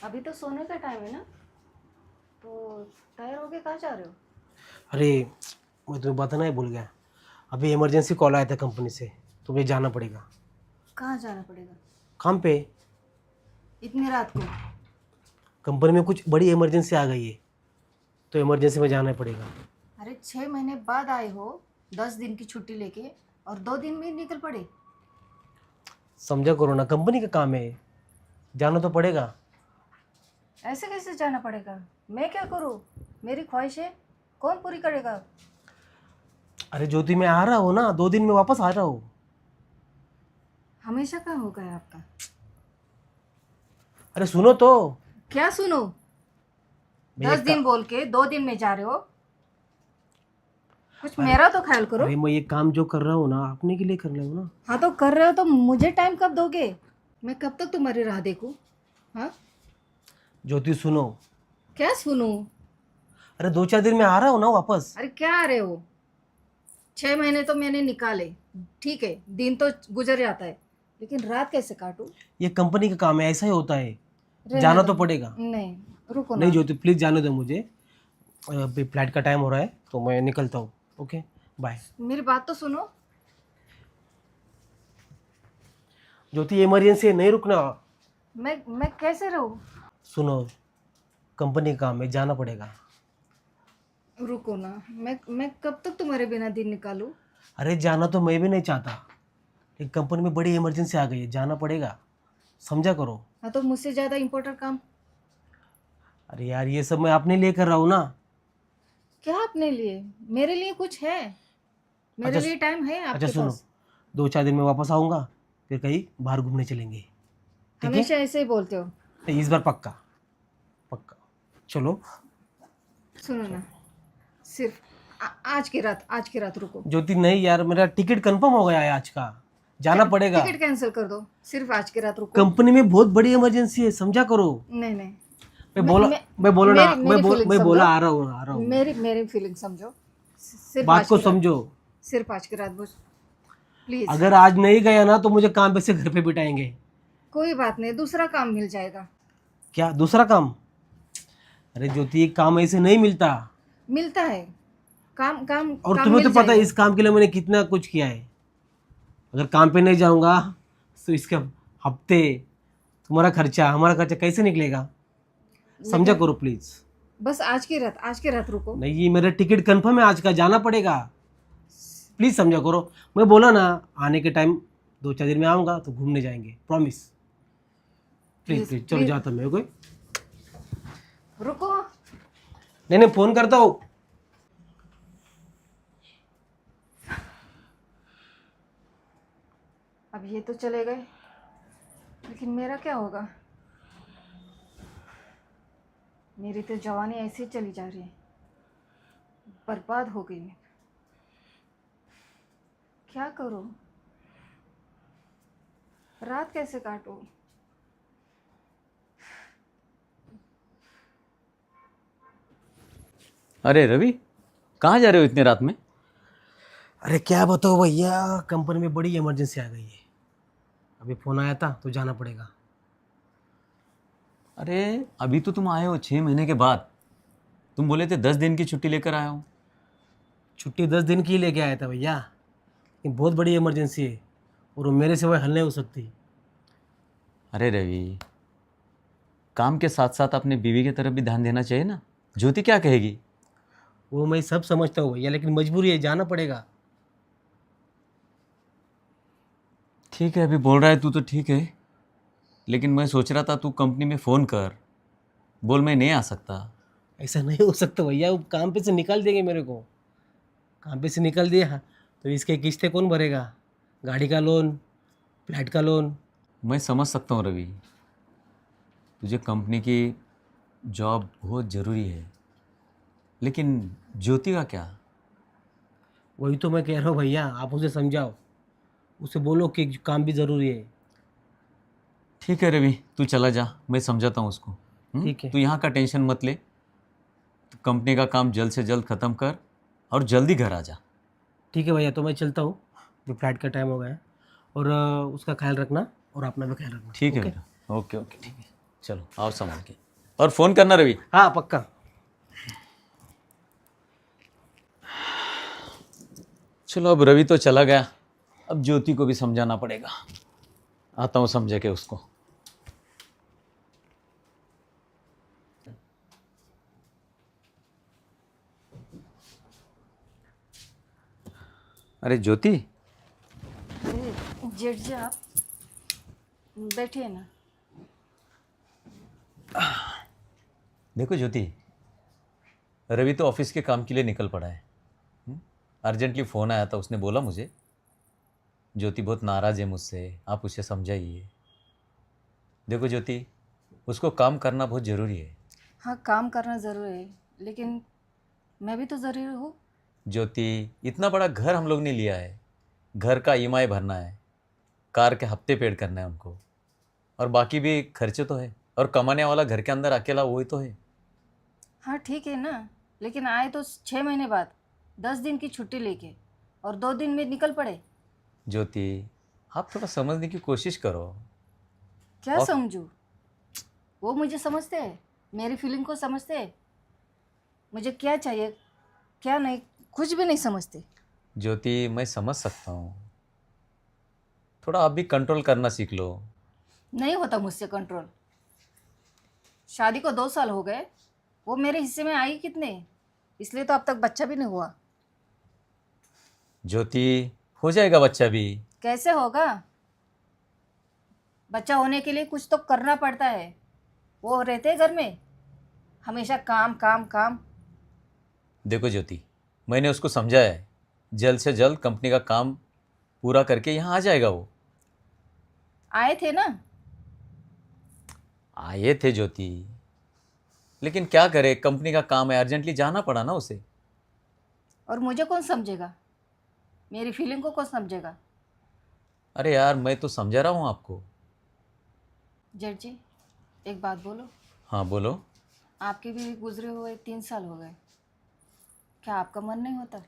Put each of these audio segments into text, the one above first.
अभी तो सोने का टाइम है ना, तो तैयार होके कहाँ जा रहे हो? अरे मैं तुम्हें बताना ही भूल गया। अभी इमरजेंसी कॉल आया था कंपनी से, तो मुझे जाना पड़ेगा कहाँ जाना पड़ेगा काम पे। इतनी रात को? कंपनी में कुछ बड़ी इमरजेंसी आ गई है, तो इमरजेंसी में जाना पड़ेगा। अरे 6 महीने बाद आए हो, 10 दिन की छुट्टी लेके, और 2 दिन में निकल पड़े। समझा करो ना, कंपनी का काम है, जाना तो पड़ेगा। ऐसे कैसे जाना पड़ेगा? मैं क्या करूँ? मेरी ख्वाहिशें कौन पूरी करेगा? अरे ज्योति, मैं आ रहा हूँ ना, 2 दिन में वापस आ रहा हूँ। हमेशा का हो गया आपका। अरे सुनो तो। क्या सुनो? मैं 10 दिन बोल के 2 दिन में जा रहे हो। कुछ मेरा तो ख्याल करो। अरे मैं ये काम जो कर रहा हूँ ना, अपने के लिए कर रहा हूँ ना। हाँ तो कर रहे हो, तो मुझे टाइम कब दोगे? मैं कब तक तुम्हारी राह देखूं? हाँ, ज्योति सुनो। क्या सुनूं? अरे 2-4 दिन में आ रहा हूँ ना वापस। अरे क्या आ रहे हो? 6 महीने तो मैंने निकाले, ठीक है, दिन तो गुजर जाता है, लेकिन रात कैसे काटूं? ये कंपनी का काम है, ऐसा ही होता है, रहने जाना दो। तो पड़ेगा। नहीं, रुको नहीं ना। ज्योति प्लीज़ जाने दो मुझे। अभी फ्लाइट का टाइम हो रहा है, तो मैं निकलता हूँ। Okay bye. मेरी बात तो सुनो। ज्योति इमरजेंसी है, नहीं रुकना। मैं कैसे रहूं? सुनो, कंपनी का काम है, जाना पड़ेगा। रुको ना। मैं कब तक तुम्हारे बिना दिन निकालूं? अरे जाना तो मैं भी नहीं चाहता, लेकिन कंपनी में बड़ी इमरजेंसी आ गई है, जाना पड़ेगा, समझा करो। हाँ तो मुझसे ज़्यादा इम्पोर्टेंट काम? अरे यार ये सब मैं अपने लिए कर रहा हूँ ना। क्या अपने लिए? मेरे लिए कुछ है? मेरे अच्छा लिए टाइम है अच्छा आपके सुनो, पास? 2-4 दिन में वापस आऊँगा, फिर कहीं बाहर घूमने चलेंगे। ठीक है, हमेशा ऐसे ही बोलते हो। तो इस बार पक्का। पक्का चलो। सुनो ना, सिर्फ आज की रात रुको। ज्योति नहीं यार, मेरा टिकट कंफर्म हो गया है आज का, जाना पड़ेगा। टिकट कैंसिल कर दो, सिर्फ आज की रात रुको। कंपनी में बहुत बड़ी इमरजेंसी है, समझा करो। नहीं नहीं। मैं बोला, मैं बोला ना, मेरी फीलिंग मैं बोला समझो। आ रहा हूँ, आ रहा हूँ। मेरी फीलिंग समझो। सिर्फ बात आज को की रात। समझो। सिर्फ आज की रात बस, प्लीज। अगर आज नहीं गया ना, तो मुझे काम पे से घर पे बिठाएंगे। कोई बात नहीं, दूसरा काम मिल जाएगा। क्या दूसरा काम? अरे ज्योति, एक काम ऐसे नहीं मिलता। मिलता है। काम काम और काम तुम्हें तो मिल पता है जाएगा। इस काम के लिए मैंने कितना कुछ किया है। अगर काम पे नहीं जाऊंगा, तो इसके हफ्ते, तुम्हारा खर्चा, हमारा खर्चा कैसे निकलेगा? समझा लेकिन करो प्लीज। बस आज की रात रुको। नहीं, ये मेरा टिकट कंफर्म है, आज का जाना पड़ेगा। प्लीज समझा करो। मैं बोला ना, आने के टाइम 2-4 दिन में आऊंगा, तो घूमने जाएंगे, प्रॉमिस। प्लीज प्लीज प्लीज चलो, प्लीज जाता मैं कोई। रुको। नहीं नहीं, फोन करता हूँ। अब ये तो चले गए, लेकिन मेरा क्या होगा? मेरी तो जवानी ऐसे ही चली जा रही है, बर्बाद हो गई मैं। क्या करूं? रात कैसे काटूं? अरे रवि, कहाँ जा रहे हो इतने रात में? अरे क्या बताओ भैया, कंपनी में बड़ी इमरजेंसी आ गई है, अभी फोन आया था, तो जाना पड़ेगा। अरे अभी तो तुम आए हो 6 महीने के बाद। तुम बोले थे 10 दिन की छुट्टी लेकर आया हूँ। छुट्टी 10 दिन की लेके आया था भैया, लेकिन बहुत बड़ी इमरजेंसी है, और वो मेरे से वह हल नहीं हो सकती। अरे रवि, काम के साथ साथ अपने बीवी की तरफ भी ध्यान देना चाहिए ना। ज्योति क्या कहेगी? वो मैं सब समझता हूँ भैया, लेकिन मजबूरी है, जाना पड़ेगा। ठीक है, अभी बोल रहा है तू तो ठीक है, लेकिन मैं सोच रहा था तू कंपनी में फ़ोन कर, बोल मैं नहीं आ सकता। ऐसा नहीं हो सकता भैया, वो काम पे से निकाल देंगे मेरे को। काम पे से निकाल दिया, तो इसके किस्तें कौन भरेगा? गाड़ी का लोन, फ्लैट का लोन। मैं समझ सकता हूँ रवि, तुझे कंपनी की जॉब बहुत ज़रूरी है, लेकिन ज्योति का क्या? वही तो मैं कह रहा हूँ भैया, आप उसे समझाओ, उसे बोलो कि काम भी ज़रूरी है। ठीक है रवि, तू चला जा, मैं समझाता हूँ उसको। ठीक है। तू यहाँ का टेंशन मत ले, तू कंपनी का काम जल्द से जल्द ख़त्म कर और जल्दी घर आ जा। ठीक है भैया, तो मैं चलता हूँ, जो फ्लाइट का टाइम हो गया है। और उसका ख्याल रखना, और अपना भी ख्याल रखना। ठीक है ओके। बेटा, ओके ओके ठीक है। चलो आओ संभाल के, और फ़ोन करना रवि। हाँ पक्का। चलो अब रवि तो चला गया, अब ज्योति को भी समझाना पड़ेगा। आता हूँ समझा के उसको। अरे ज्योति, अरे जेठ जी आप बैठिए ना। देखो ज्योति, रवि तो ऑफिस के काम के लिए निकल पड़ा है। अर्जेंटली फ़ोन आया था, उसने बोला मुझे ज्योति बहुत नाराज़ है मुझसे, आप उसे समझाइए। देखो ज्योति, उसको काम करना बहुत ज़रूरी है। हाँ काम करना ज़रूरी है, लेकिन मैं भी तो ज़रूरी हूँ। ज्योति, इतना बड़ा घर हम लोग ने लिया है, घर का ईएमआई भरना है, कार के हफ्ते पेड करना है उनको, और बाकी भी खर्चे तो है, और कमाने वाला घर के अंदर अकेला वही तो है। हाँ ठीक है ना, लेकिन आए तो 6 महीने बाद 10 दिन की छुट्टी लेके और 2 दिन में निकल पड़े। ज्योति, आप थोड़ा समझने की कोशिश करो। क्या और समझूँ? वो मुझे समझते हैं, मेरी फीलिंग को समझते हैं, मुझे क्या चाहिए क्या नहीं कुछ भी नहीं समझते। ज्योति, मैं समझ सकता हूँ, थोड़ा आप भी कंट्रोल करना सीख लो। नहीं होता मुझसे कंट्रोल। शादी को 2 साल हो गए, वो मेरे हिस्से में आई कितने, इसलिए तो अब तक बच्चा भी नहीं हुआ। ज्योति, हो जाएगा बच्चा भी। कैसे होगा? बच्चा होने के लिए कुछ तो करना पड़ता है। वो रहते हैं घर में हमेशा काम काम काम। देखो ज्योति, मैंने उसको समझाया है, जल्द से जल्द कंपनी का काम पूरा करके यहाँ आ जाएगा वो। आए थे ना। आए थे ज्योति, लेकिन क्या करे, कंपनी का काम है, अर्जेंटली जाना पड़ा ना उसे। और मुझे कौन समझेगा? मेरी फीलिंग को कौन समझेगा? अरे यार, मैं तो समझा रहा हूँ आपको। जेठ जी एक बात बोलो। हाँ बोलो। आपके भी गुजरे हुए 3 साल हो गए, क्या आपका मन नहीं होता?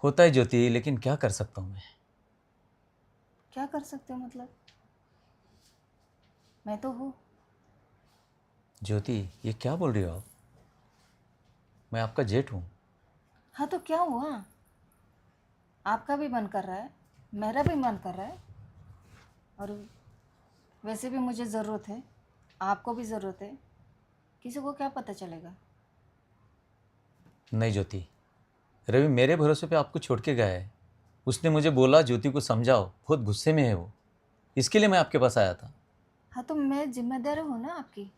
होता है ज्योति, लेकिन क्या कर सकता हूँ मैं। क्या कर सकते हो मतलब? मैं तो हूँ। ज्योति, ये क्या बोल रही हो आप? मैं आपका जेठ हूँ। हाँ तो क्या हुआ? आपका भी मन कर रहा है, मेरा भी मन कर रहा है, और वैसे भी मुझे ज़रूरत है, आपको भी ज़रूरत है। किसी को क्या पता चलेगा? नहीं ज्योति, रवि मेरे भरोसे पे आपको छोड़ के गया है। उसने मुझे बोला ज्योति को समझाओ, बहुत गुस्से में है वो, इसके लिए मैं आपके पास आया था। हाँ तो मैं जिम्मेदार हूँ ना आपकी,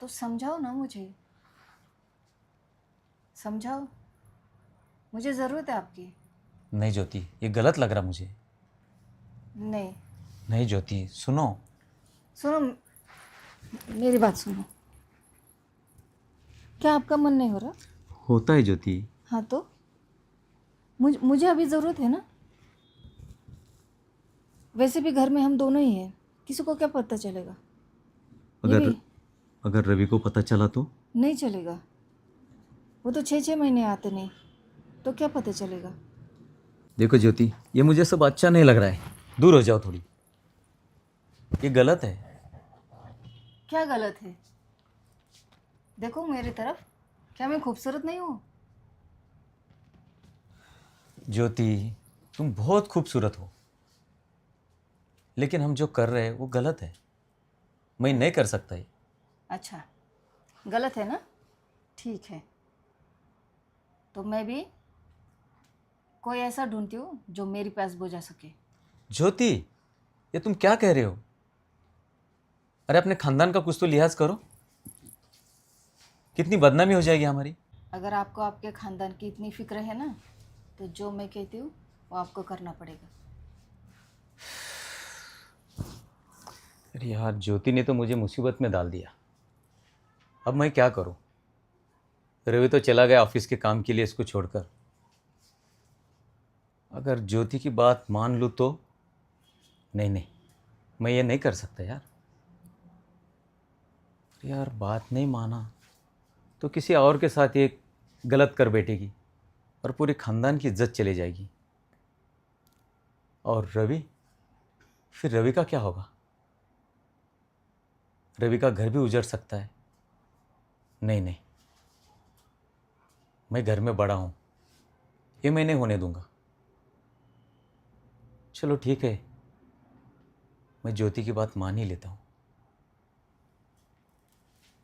तो समझाओ ना मुझे, समझाओ, मुझे ज़रूरत है आपकी। नहीं ज्योति, ये गलत लग रहा मुझे। नहीं। नहीं ज्योति, सुनो। सुनो, मेरी बात सुनो। क्या आपका मन नहीं हो रहा? होता है ज्योति। हाँ तो मुझे अभी ज़रूरत है ना। वैसे भी घर में हम दोनों ही हैं, किसी को क्या पता चलेगा? ये अगर भी अगर रवि को पता चला तो? नहीं चलेगा। वो तो 6 6 महीने आते नहीं, तो क्या पता चलेगा? देखो ज्योति, ये मुझे सब अच्छा नहीं लग रहा है, दूर हो जाओ थोड़ी। ये गलत है। क्या गलत है? देखो मेरी तरफ, क्या मैं खूबसूरत नहीं हूँ? ज्योति, तुम बहुत खूबसूरत हो, लेकिन हम जो कर रहे हैं वो गलत है। मैं नहीं कर सकता ये। अच्छा, गलत है ना, ठीक है। तो मैं भी कोई ऐसा ढूंढती हूँ जो मेरी प्यास बुझा सके। ज्योति, ये तुम क्या कह रहे हो? अरे अपने खानदान का कुछ तो लिहाज करो, कितनी बदनामी हो जाएगी हमारी। अगर आपको आपके ख़ानदान की इतनी फिक्र है ना, तो जो मैं कहती हूँ वो आपको करना पड़ेगा। अरे यार, ज्योति ने तो मुझे मुसीबत में डाल दिया। अब मैं क्या करूं? रवि तो चला गया ऑफिस के काम के लिए इसको छोड़कर। अगर ज्योति की बात मान लूँ तो? नहीं नहीं, मैं ये नहीं कर सकता यार। यार बात नहीं माना तो किसी और के साथ ये गलत कर बैठेगी और पूरे खानदान की इज्जत चली जाएगी। और रवि, फिर रवि का क्या होगा? रवि का घर भी उजड़ सकता है। नहीं नहीं, मैं घर में बड़ा हूँ, ये मैं नहीं होने दूंगा। चलो ठीक है, मैं ज्योति की बात मान ही लेता हूँ।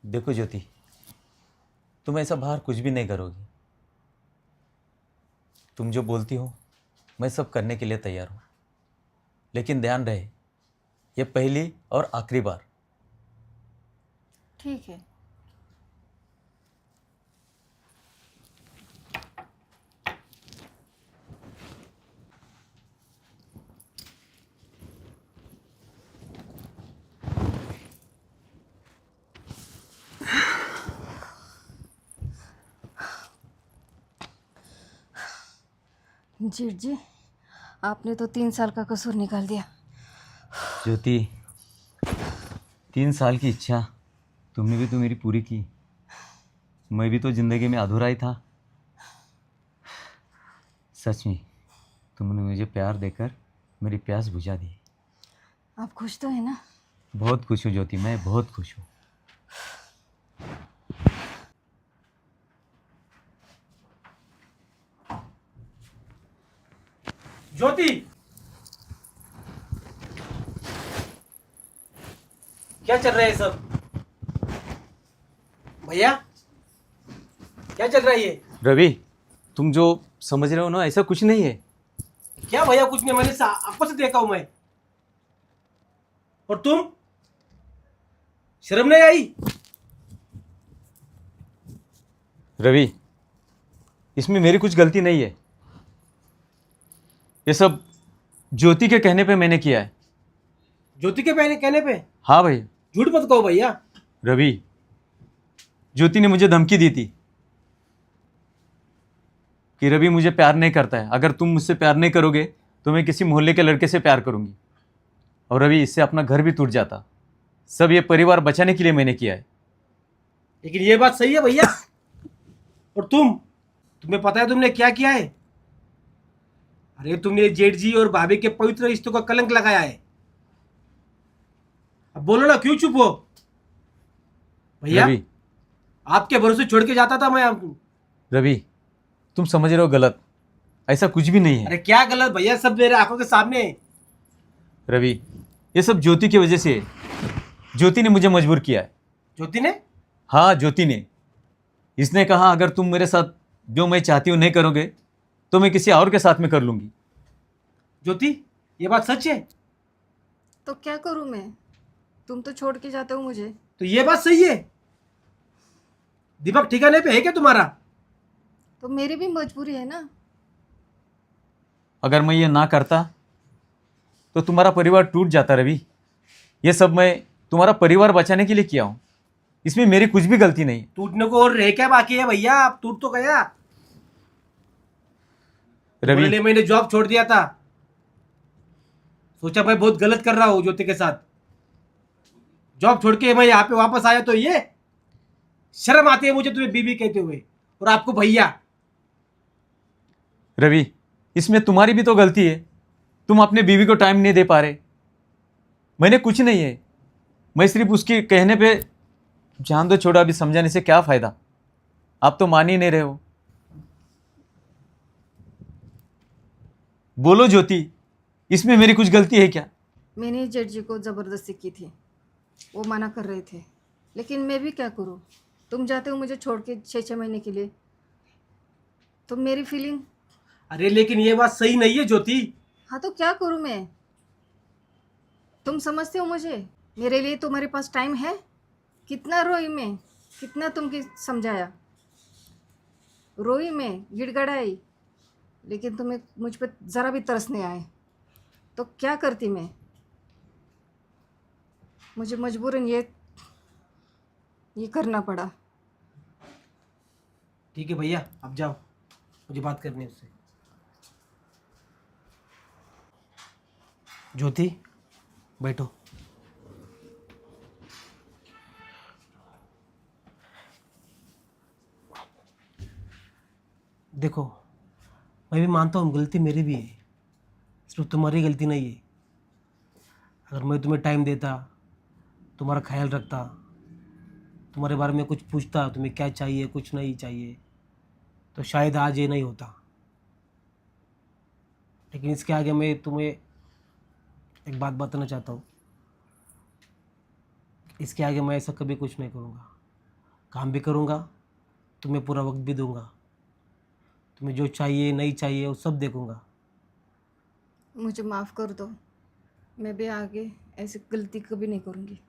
देखो ज्योति, तुम ऐसा बाहर कुछ भी नहीं करोगी। तुम जो बोलती हो मैं सब करने के लिए तैयार हूँ, लेकिन ध्यान रहे ये पहली और आखिरी बार। ठीक है। जीत जी, आपने तो 3 साल का कसूर निकाल दिया। ज्योति, 3 साल की इच्छा तुमने भी तो मेरी पूरी की। मैं भी तो जिंदगी में अधूरा ही था। सच में तुमने मुझे प्यार देकर मेरी प्यास बुझा दी। आप खुश तो है ना? बहुत खुश हूँ ज्योति, मैं बहुत खुश हूँ। ज्योति, क्या चल रहा है सब? भैया, क्या चल रहा है ये? रवि, तुम जो समझ रहे हो ना, ऐसा कुछ नहीं है। क्या भैया कुछ नहीं, मैंने आपको से देखा हूं मैं। और तुम, शर्म नहीं आई? रवि, इसमें मेरी कुछ गलती नहीं है। ये सब ज्योति के कहने पे मैंने किया है। ज्योति के कहने पे? हाँ भाई। झूठ मत कहो भैया। रवि, ज्योति ने मुझे धमकी दी थी कि रवि मुझे प्यार नहीं करता है, अगर तुम मुझसे प्यार नहीं करोगे तो मैं किसी मोहल्ले के लड़के से प्यार करूंगी। और रवि, इससे अपना घर भी टूट जाता। सब ये परिवार बचाने के लिए मैंने किया है। लेकिन ये बात सही है भैया। और तुम्हें पता है तुमने क्या किया है? अरे तुमने जेठ जी और भाभी के पवित्र रिश्तों का कलंक लगाया है। अब बोलो ना, क्यों चुप हो? भैया, रवि, आपके भरोसे छोड़ के जाता था मैं आपको। रवि, तुम समझ रहे हो गलत। ऐसा कुछ भी नहीं है। अरे क्या गलत भैया, सब मेरे आंखों के सामने है। रवि, ये सब ज्योति की वजह से है। ज्योति ने मुझे मजबूर किया है। ज्योति ने? हाँ, ज्योति ने। इसने कहा अगर तुम मेरे साथ जो मैं चाहती हूँ नहीं करोगे तो मैं किसी और के साथ में कर लूंगी। ज्योति, ये बात सच है? तो क्या करूं मैं? तुम तो छोड़ के जाते हो मुझे। तो ये बात सही है? दीपक ठिकाने पे है क्या तुम्हारा? तो मेरी भी मजबूरी है ना। अगर मैं ये ना करता तो तुम्हारा परिवार टूट जाता। रवि, ये सब मैं तुम्हारा परिवार बचाने के लिए किया हूँ, इसमें मेरी कुछ भी गलती नहीं है। टूटने को और रह क्या बाकी है भैया? अब टूट तो गया। रवि, बोले मैंने जॉब छोड़ दिया था, सोचा मैं बहुत गलत कर रहा हूं ज्योति के साथ। जॉब छोड़ के मैं यहाँ पे वापस आया तो ये शर्म आती है मुझे तुम्हें बीबी कहते हुए, और आपको भैया। रवि, इसमें तुम्हारी भी तो गलती है। तुम अपने बीवी को टाइम नहीं दे पा रहे। मैंने कुछ नहीं है, मैं सिर्फ उसके कहने पे जान दो छोड़ा, अभी समझाने से क्या फायदा। आप तो मान ही नहीं रहे हो। बोलो ज्योति, इसमें मेरी कुछ गलती है क्या? मैंने जेठ जी को ज़बरदस्ती की थी, वो मना कर रहे थे, लेकिन मैं भी क्या करूं? तुम जाते हो मुझे छोड़ के 6-6 महीने के लिए, तो मेरी फीलिंग। अरे लेकिन ये बात सही नहीं है ज्योति। हाँ तो क्या करूं मैं? तुम समझते हो मुझे? मेरे लिए तुम्हारे पास टाइम है? कितना रोई मैं, कितना तुमको समझाया, रोई मैं, गिड़गड़ाई, लेकिन तुम्हें मुझ पर ज़रा भी तरस नहीं आए। तो क्या करती मैं? मुझे मजबूरन ये करना पड़ा। ठीक है भैया, अब जाओ, मुझे बात करनी है उससे। ज्योति, बैठो। देखो, मैं भी मानता हूँ गलती मेरी भी है, सिर्फ तुम्हारी गलती नहीं है। अगर मैं तुम्हें टाइम देता, तुम्हारा ख्याल रखता, तुम्हारे बारे में कुछ पूछता, तुम्हें क्या चाहिए कुछ नहीं चाहिए, तो शायद आज ये नहीं होता। लेकिन इसके आगे मैं तुम्हें एक बात बताना चाहता हूँ, इसके आगे मैं ऐसा कभी कुछ नहीं करूँगा। काम भी करूँगा, तुम्हें पूरा वक्त भी दूंगा, तुम्हें जो चाहिए नहीं चाहिए वो सब देखूँगा। मुझे माफ़ कर दो, मैं भी आगे ऐसी गलती कभी नहीं करूँगी।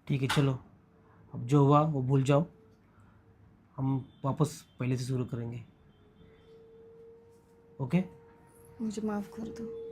ठीक है चलो, अब जो हुआ वो भूल जाओ, हम वापस पहले से शुरू करेंगे। ओके। मुझे माफ़ कर दो।